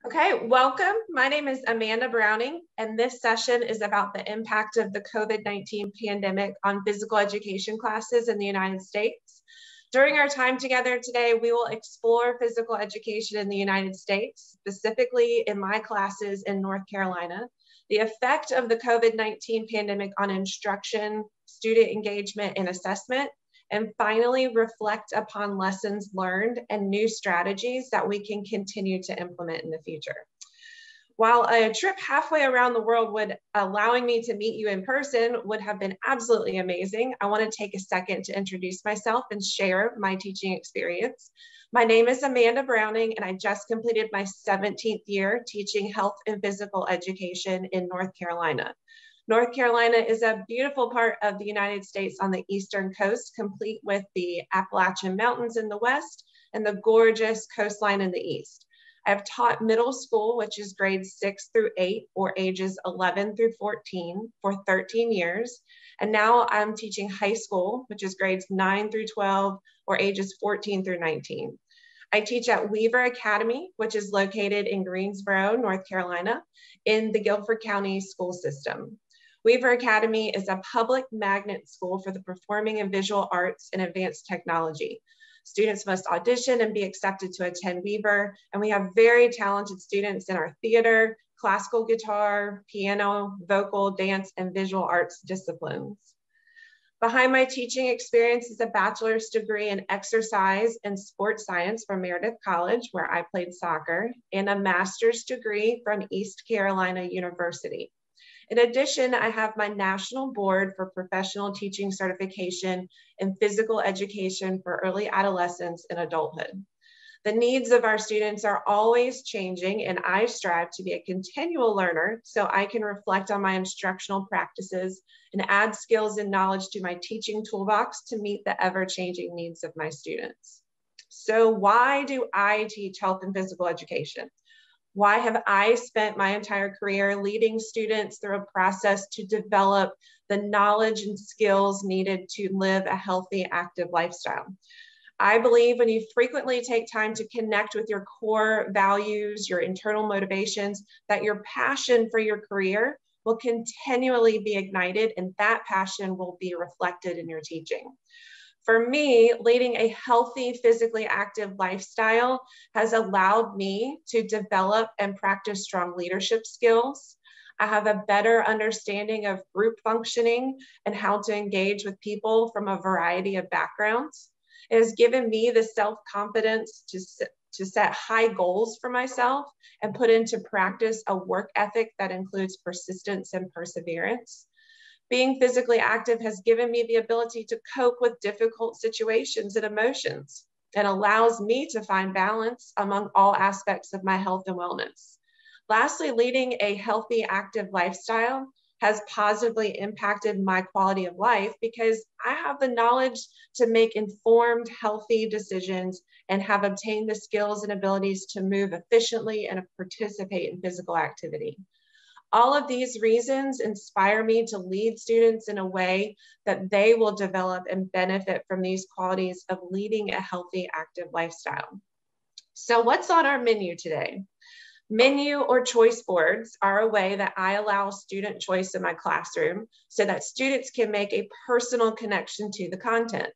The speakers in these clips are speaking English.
Okay, welcome. My name is Amanda Browning, and this session is about the impact of the COVID-19 pandemic on physical education classes in the United States. During our time together today, we will explore physical education in the United States, specifically in my classes in North Carolina, the effect of the COVID-19 pandemic on instruction, student engagement, and assessment, and finally reflect upon lessons learned and new strategies that we can continue to implement in the future. While a trip halfway around the world allowing me to meet you in person would have been absolutely amazing, I want to take a second to introduce myself and share my teaching experience. My name is Amanda Browning, and I just completed my 17th year teaching health and physical education in North Carolina. North Carolina is a beautiful part of the United States on the eastern coast, complete with the Appalachian Mountains in the west and the gorgeous coastline in the east. I've taught middle school, which is grades 6 through 8, or ages 11 through 14, for 13 years. And now I'm teaching high school, which is grades 9 through 12, or ages 14 through 19. I teach at Weaver Academy, which is located in Greensboro, North Carolina, in the Guilford County school system. Weaver Academy is a public magnet school for the performing and visual arts and advanced technology. Students must audition and be accepted to attend Weaver, and we have very talented students in our theater, classical guitar, piano, vocal, dance, and visual arts disciplines. Behind my teaching experience is a bachelor's degree in exercise and sports science from Meredith College, where I played soccer, and a master's degree from East Carolina University. In addition, I have my National Board for Professional Teaching Certification in Physical Education for Early Adolescence and Adulthood. The needs of our students are always changing, and I strive to be a continual learner so I can reflect on my instructional practices and add skills and knowledge to my teaching toolbox to meet the ever-changing needs of my students. So why do I teach health and physical education? Why have I spent my entire career leading students through a process to develop the knowledge and skills needed to live a healthy, active lifestyle? I believe when you frequently take time to connect with your core values, your internal motivations, that your passion for your career will continually be ignited, and that passion will be reflected in your teaching. For me, leading a healthy, physically active lifestyle has allowed me to develop and practice strong leadership skills. I have a better understanding of group functioning and how to engage with people from a variety of backgrounds. It has given me the self-confidence to set high goals for myself and put into practice a work ethic that includes persistence and perseverance. Being physically active has given me the ability to cope with difficult situations and emotions and allows me to find balance among all aspects of my health and wellness. Lastly, leading a healthy, active lifestyle has positively impacted my quality of life because I have the knowledge to make informed, healthy decisions and have obtained the skills and abilities to move efficiently and participate in physical activity. All of these reasons inspire me to lead students in a way that they will develop and benefit from these qualities of leading a healthy, active lifestyle. So what's on our menu today? Menu or choice boards are a way that I allow student choice in my classroom so that students can make a personal connection to the content.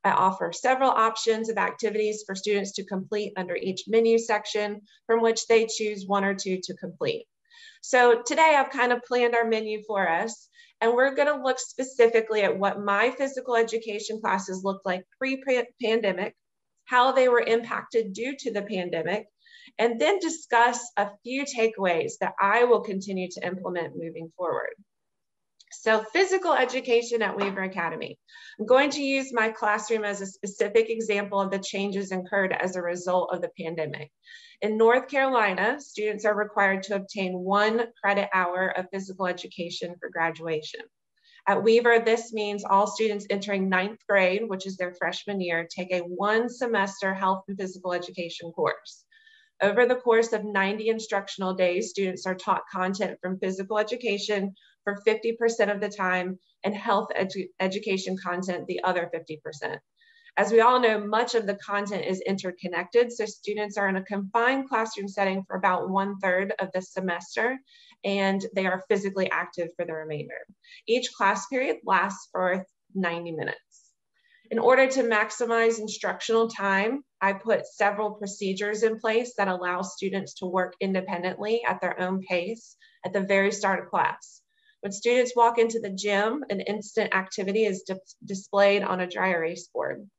I offer several options of activities for students to complete under each menu section, from which they choose one or two to complete. So today I've kind of planned our menu for us, and we're going to look specifically at what my physical education classes looked like pre-pandemic, how they were impacted due to the pandemic, and then discuss a few takeaways that I will continue to implement moving forward. So physical education at Weaver Academy. I'm going to use my classroom as a specific example of the changes incurred as a result of the pandemic. In North Carolina, students are required to obtain 1 credit hour of physical education for graduation. At Weaver, this means all students entering 9th grade, which is their freshman year, take a 1-semester health and physical education course. Over the course of 90 instructional days, students are taught content from physical education for 50% of the time and health education content the other 50%. As we all know, much of the content is interconnected, so students are in a confined classroom setting for about 1/3 of the semester, and they are physically active for the remainder. Each class period lasts for 90 minutes. In order to maximize instructional time, I put several procedures in place that allow students to work independently at their own pace at the very start of class. When students walk into the gym, an instant activity is displayed on a dry erase board.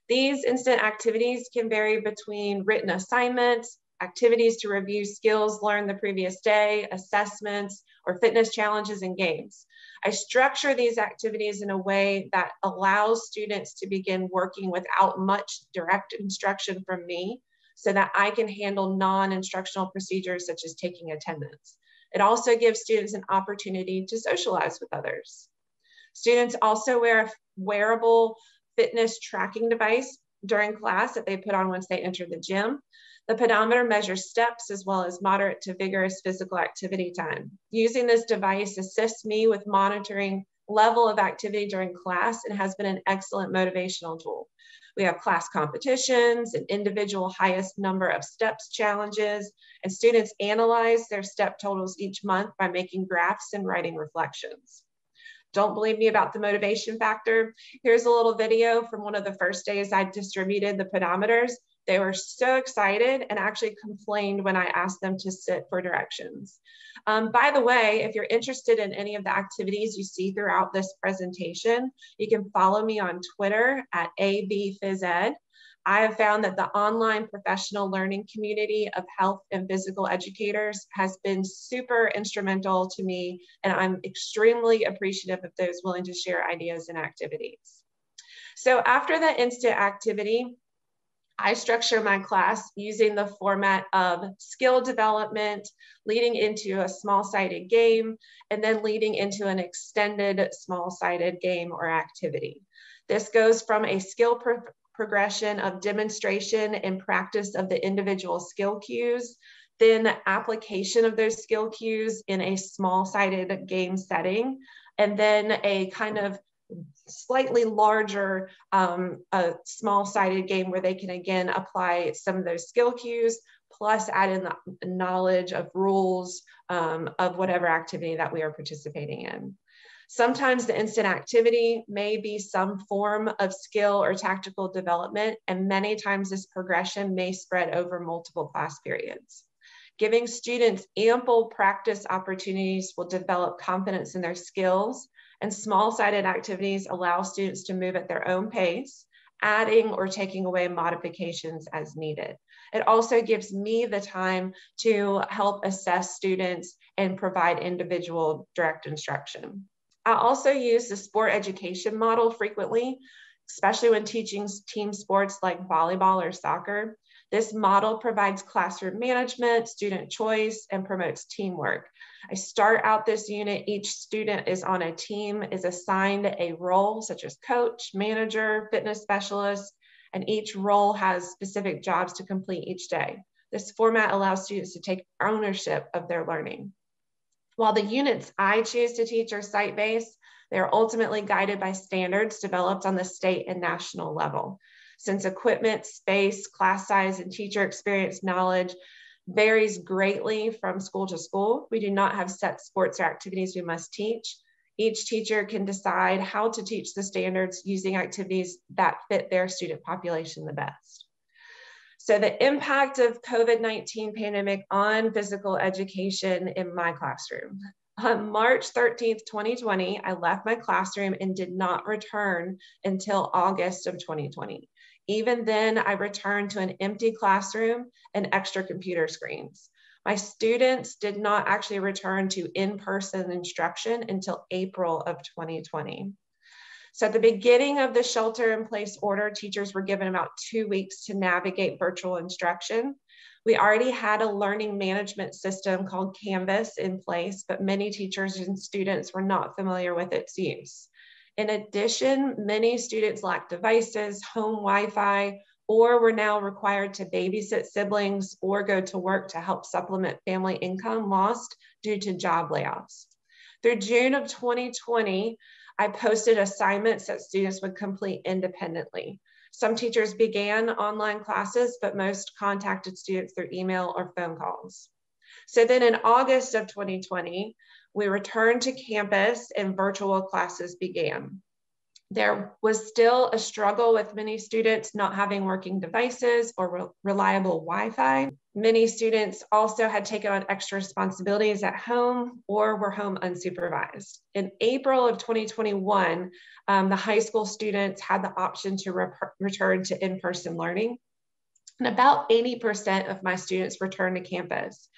These instant activities can vary between written assignments, activities to review skills learned the previous day, assessments, or fitness challenges and games. I structure these activities in a way that allows students to begin working without much direct instruction from me so that I can handle non-instructional procedures such as taking attendance. It also gives students an opportunity to socialize with others. Students also wear a wearable fitness tracking device during class that they put on once they enter the gym. The pedometer measures steps as well as moderate to vigorous physical activity time. Using this device assists me with monitoring level of activity during class and has been an excellent motivational tool. We have class competitions and individual highest number of steps challenges, and students analyze their step totals each month by making graphs and writing reflections. Don't believe me about the motivation factor? Here's a little video from one of the first days I distributed the pedometers. They were so excited and actually complained when I asked them to sit for directions. By the way, if you're interested in any of the activities you see throughout this presentation, you can follow me on Twitter at ABPhysEd. I have found that the online professional learning community of health and physical educators has been super instrumental to me, and I'm extremely appreciative of those willing to share ideas and activities. So after the instant activity, I structure my class using the format of skill development, leading into a small-sided game, and then leading into an extended small-sided game or activity. This goes from a skill progression of demonstration and practice of the individual skill cues, then application of those skill cues in a small-sided game setting, and then a kind of slightly larger small-sided game where they can again apply some of those skill cues, plus add in the knowledge of rules of whatever activity that we are participating in. Sometimes the instant activity may be some form of skill or tactical development, and many times this progression may spread over multiple class periods. Giving students ample practice opportunities will develop confidence in their skills, and small-sided activities allow students to move at their own pace, adding or taking away modifications as needed. It also gives me the time to help assess students and provide individual direct instruction. I also use the sport education model frequently, especially when teaching team sports like volleyball or soccer. This model provides classroom management, student choice, and promotes teamwork. I start out this unit, each student is on a team, is assigned a role such as coach, manager, fitness specialist, and each role has specific jobs to complete each day. This format allows students to take ownership of their learning. While the units I choose to teach are site-based, they are ultimately guided by standards developed on the state and national level. Since equipment, space, class size, and teacher experience knowledge varies greatly from school to school, we do not have set sports or activities we must teach. Each teacher can decide how to teach the standards using activities that fit their student population the best. So the impact of COVID-19 pandemic on physical education in my classroom. On March 13th, 2020, I left my classroom and did not return until August of 2020. Even then, I returned to an empty classroom and extra computer screens. My students did not actually return to in-person instruction until April of 2020. So at the beginning of the shelter-in-place order, teachers were given about 2 weeks to navigate virtual instruction. We already had a learning management system called Canvas in place, but many teachers and students were not familiar with its use. In addition, many students lacked devices, home Wi-Fi, or were now required to babysit siblings or go to work to help supplement family income lost due to job layoffs. Through June of 2020, I posted assignments that students would complete independently. Some teachers began online classes, but most contacted students through email or phone calls. So then in August of 2020, we returned to campus and virtual classes began. There was still a struggle with many students not having working devices or reliable Wi-Fi. Many students also had taken on extra responsibilities at home or were home unsupervised. In April of 2021, the high school students had the option to return to in-person learning. And about 80% of my students returned to campus.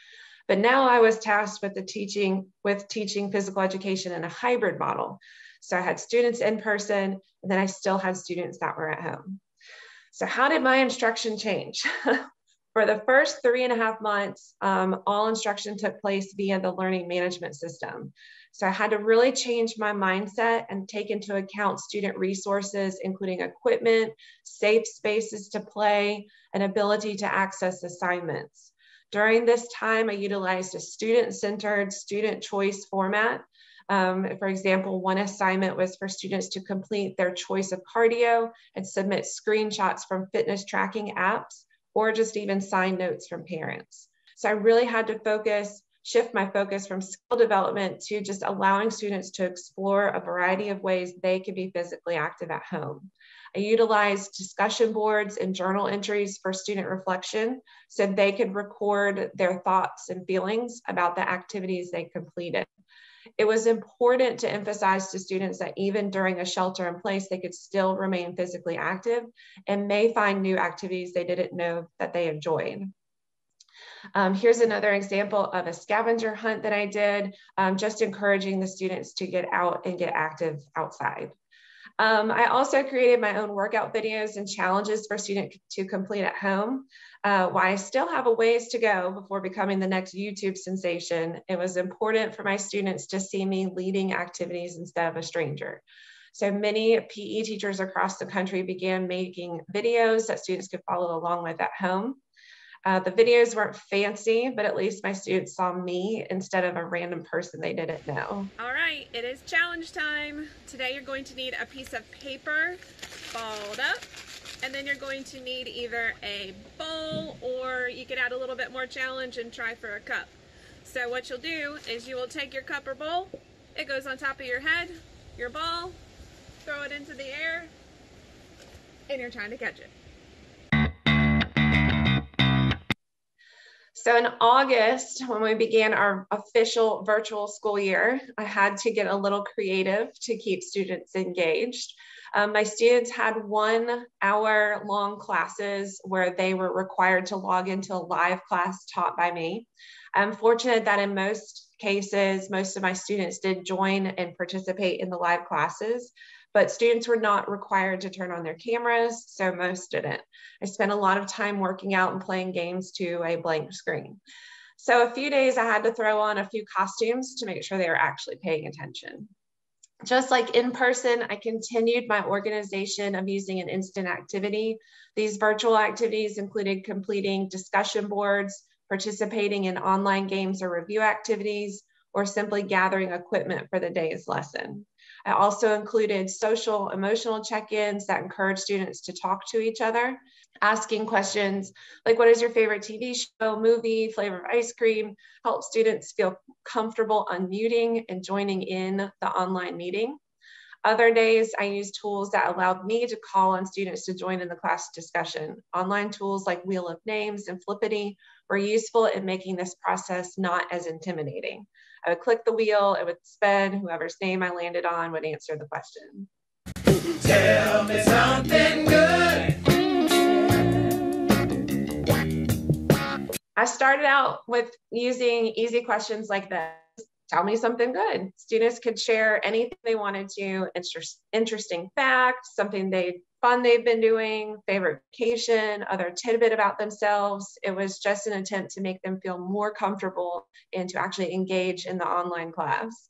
But now I was tasked with teaching physical education in a hybrid model. So I had students in person, and then I still had students that were at home. So how did my instruction change? For the first 3.5 months, all instruction took place via the learning management system. So I had to really change my mindset and take into account student resources, including equipment, safe spaces to play, and ability to access assignments. During this time, I utilized a student-centered, student choice format. For example, one assignment was for students to complete their choice of cardio and submit screenshots from fitness tracking apps, or just even sign notes from parents. So I really had to shift my focus from skill development to just allowing students to explore a variety of ways they could be physically active at home. I utilized discussion boards and journal entries for student reflection so they could record their thoughts and feelings about the activities they completed. It was important to emphasize to students that even during a shelter in place, they could still remain physically active and may find new activities they didn't know that they enjoyed. Here's another example of a scavenger hunt that I did, just encouraging the students to get out and get active outside. I also created my own workout videos and challenges for students to complete at home. While I still have a ways to go before becoming the next YouTube sensation, it was important for my students to see me leading activities instead of a stranger. So many PE teachers across the country began making videos that students could follow along with at home. The videos weren't fancy, but at least my students saw me instead of a random person they didn't know. All right, it is challenge time. Today you're going to need a piece of paper balled up, and then you're going to need either a bowl, or you could add a little bit more challenge and try for a cup. So what you'll do is you will take your cup or bowl, it goes on top of your head, your ball, throw it into the air, and you're trying to catch it. So in August, when we began our official virtual school year, I had to get a little creative to keep students engaged. My students had 1 hour-long classes where they were required to log into a live class taught by me. I'm fortunate that in most cases, most of my students did join and participate in the live classes, but students were not required to turn on their cameras, so most didn't. I spent a lot of time working out and playing games to a blank screen. So a few days I had to throw on a few costumes to make sure they were actually paying attention. Just like in person, I continued my organization of using an instant activity. These virtual activities included completing discussion boards, participating in online games or review activities, or simply gathering equipment for the day's lesson. I also included social emotional check-ins that encourage students to talk to each other, asking questions like, what is your favorite TV show, movie, flavor of ice cream, help students feel comfortable unmuting and joining in the online meeting. Other days, I used tools that allowed me to call on students to join in the class discussion. Online tools like Wheel of Names and Flippity were useful in making this process not as intimidating. I would click the wheel, it would spin, whoever's name I landed on would answer the question. Tell me something good. I started out with using easy questions like this. Tell me something good. Students could share anything they wanted to, interesting fact, something fun they've been doing, favorite vacation, other tidbit about themselves. It was just an attempt to make them feel more comfortable and to actually engage in the online class.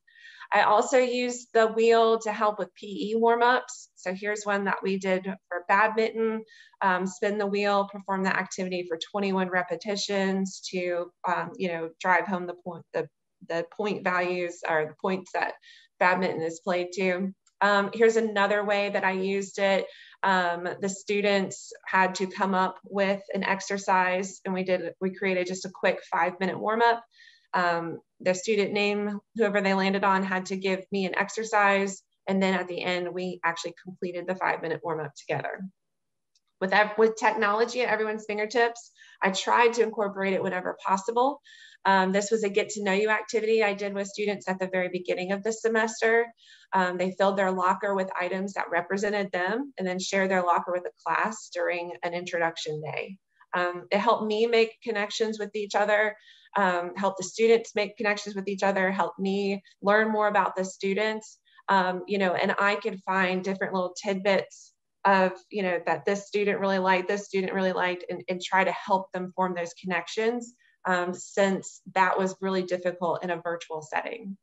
I also used the wheel to help with PE warm-ups. So here's one that we did for badminton. Spin the wheel, perform the activity for 21 repetitions to drive home the point values or the points that badminton is played to. Here's another way that I used it. The students had to come up with an exercise, and we created just a quick 5-minute warm-up. The student name, whoever they landed on, had to give me an exercise, and then at the end, we actually completed the 5-minute warm-up together. With technology at everyone's fingertips, I tried to incorporate it whenever possible. This was a get to know you activity I did with students at the very beginning of the semester. They filled their locker with items that represented them and then shared their locker with the class during an introduction day. It helped me make connections with each other, helped the students make connections with each other, helped me learn more about the students, and I could find different little tidbits of, that this student really liked, and try to help them form those connections, since that was really difficult in a virtual setting.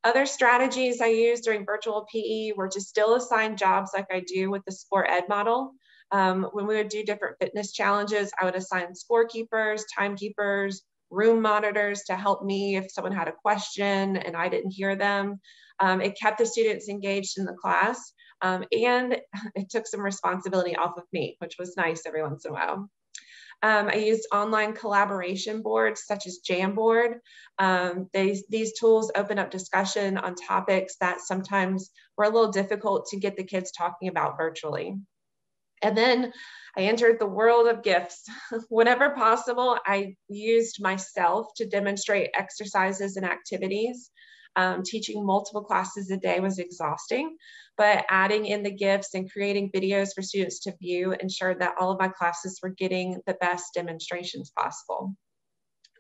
Other strategies I used during virtual PE were to still assign jobs like I do with the sport ed model. When we would do different fitness challenges, I would assign scorekeepers, timekeepers, room monitors to help me if someone had a question and I didn't hear them. It kept the students engaged in the class, and it took some responsibility off of me, which was nice every once in a while. I used online collaboration boards such as Jamboard. These tools open up discussion on topics that sometimes were a little difficult to get the kids talking about virtually. And then I entered the world of gifts. Whenever possible, I used myself to demonstrate exercises and activities. Teaching multiple classes a day was exhausting, but adding in the gifts and creating videos for students to view ensured that all of my classes were getting the best demonstrations possible.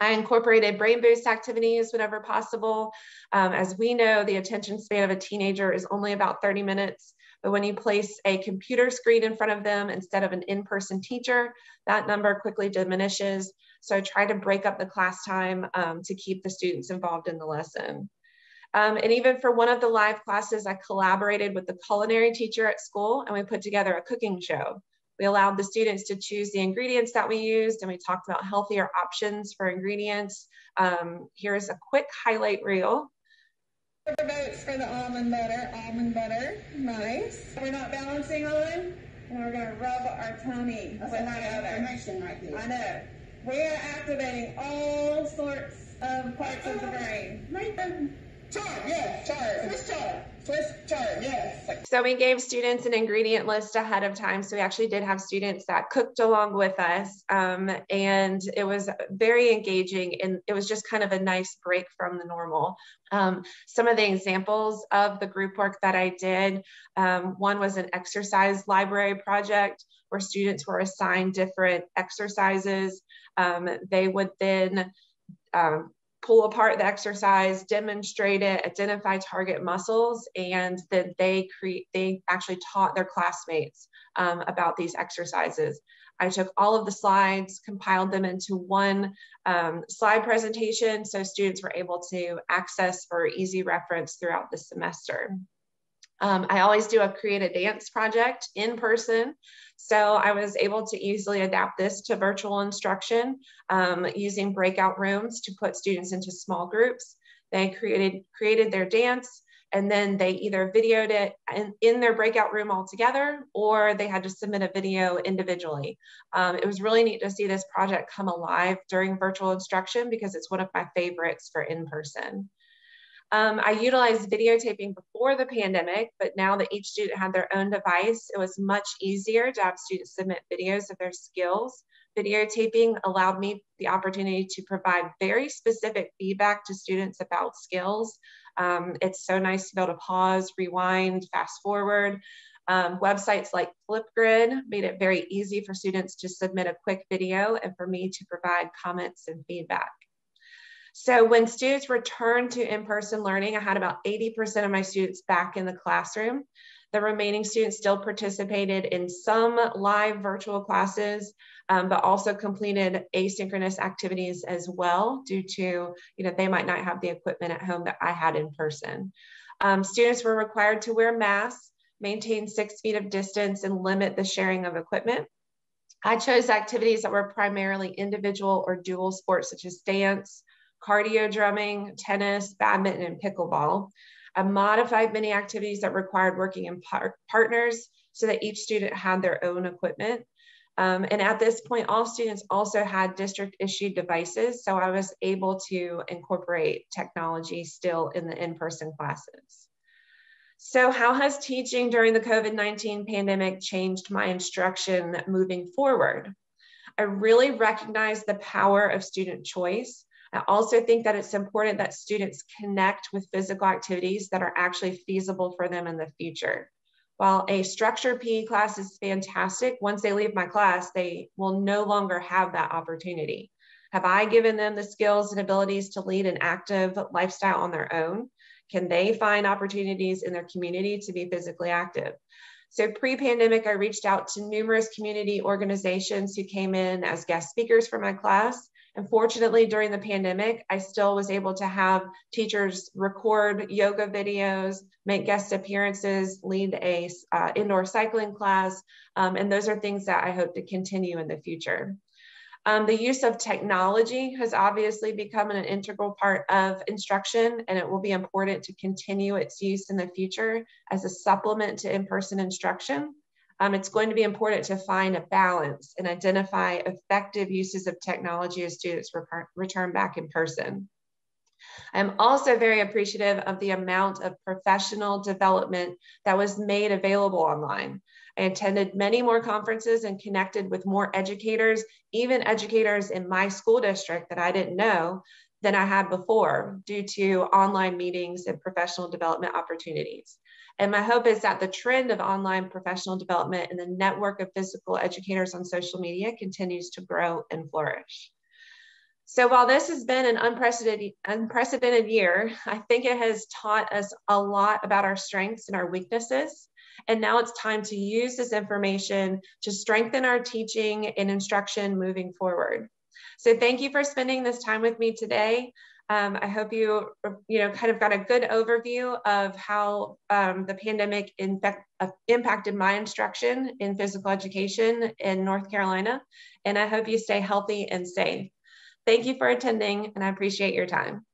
I incorporated brain boost activities whenever possible. As we know, the attention span of a teenager is only about 30 minutes, but when you place a computer screen in front of them instead of an in-person teacher, that number quickly diminishes. So I try to break up the class time to keep the students involved in the lesson. And even for one of the live classes, I collaborated with the culinary teacher at school, and we put together a cooking show. We allowed the students to choose the ingredients that we used, and we talked about healthier options for ingredients. Here's a quick highlight reel. Votes for the almond butter, nice. We're not balancing on, and we're gonna rub our tummy with that information right here. I know. We are activating all sorts of parts of the brain. Chart, yes, chart. Swiss chart, yes. So we gave students an ingredient list ahead of time. So we actually did have students that cooked along with us, and it was very engaging, and it was just kind of a nice break from the normal. Some of the examples of the group work that I did, one was an exercise library project where students were assigned different exercises. They would then pull apart the exercise, demonstrate it, identify target muscles, and then they actually taught their classmates about these exercises. I took all of the slides, compiled them into one slide presentation so students were able to access for easy reference throughout the semester. I always do a create a dance project in person. So I was able to easily adapt this to virtual instruction using breakout rooms to put students into small groups. They created their dance, and then they either videoed it in their breakout room all together, or they had to submit a video individually. It was really neat to see this project come alive during virtual instruction because it's one of my favorites for in-person. I utilized videotaping before the pandemic, but now that each student had their own device, it was much easier to have students submit videos of their skills. Videotaping allowed me the opportunity to provide very specific feedback to students about skills. It's so nice to be able to pause, rewind, fast forward. Websites like Flipgrid made it very easy for students to submit a quick video and for me to provide comments and feedback. So when students returned to in-person learning, I had about 80% of my students back in the classroom. The remaining students still participated in some live virtual classes, but also completed asynchronous activities as well due to, they might not have the equipment at home that I had in person. Students were required to wear masks, maintain 6 feet of distance, and limit the sharing of equipment. I chose activities that were primarily individual or dual sports such as dance, cardio drumming, tennis, badminton, and pickleball. I modified many activities that required working in partners so that each student had their own equipment. And at this point, all students also had district issued devices. So I was able to incorporate technology still in the in-person classes. So how has teaching during the COVID-19 pandemic changed my instruction moving forward? I really recognize the power of student choice. I also think that it's important that students connect with physical activities that are actually feasible for them in the future. While a structured PE class is fantastic, once they leave my class, they will no longer have that opportunity. Have I given them the skills and abilities to lead an active lifestyle on their own? Can they find opportunities in their community to be physically active? So pre-pandemic, I reached out to numerous community organizations who came in as guest speakers for my class. And fortunately, during the pandemic, I still was able to have teachers record yoga videos, make guest appearances, lead a indoor cycling class. And those are things that I hope to continue in the future. The use of technology has obviously become an integral part of instruction, and it will be important to continue its use in the future as a supplement to in-person instruction. It's going to be important to find a balance and identify effective uses of technology as students return back in person. I'm also very appreciative of the amount of professional development that was made available online. I attended many more conferences and connected with more educators, even educators in my school district that I didn't know than I had before due to online meetings and professional development opportunities. And my hope is that the trend of online professional development and the network of physical educators on social media continues to grow and flourish. So while this has been an unprecedented year, I think it has taught us a lot about our strengths and our weaknesses. And now it's time to use this information to strengthen our teaching and instruction moving forward. So thank you for spending this time with me today. I hope you kind of got a good overview of how the pandemic impacted my instruction in physical education in North Carolina. And I hope you stay healthy and safe. Thank you for attending, and I appreciate your time.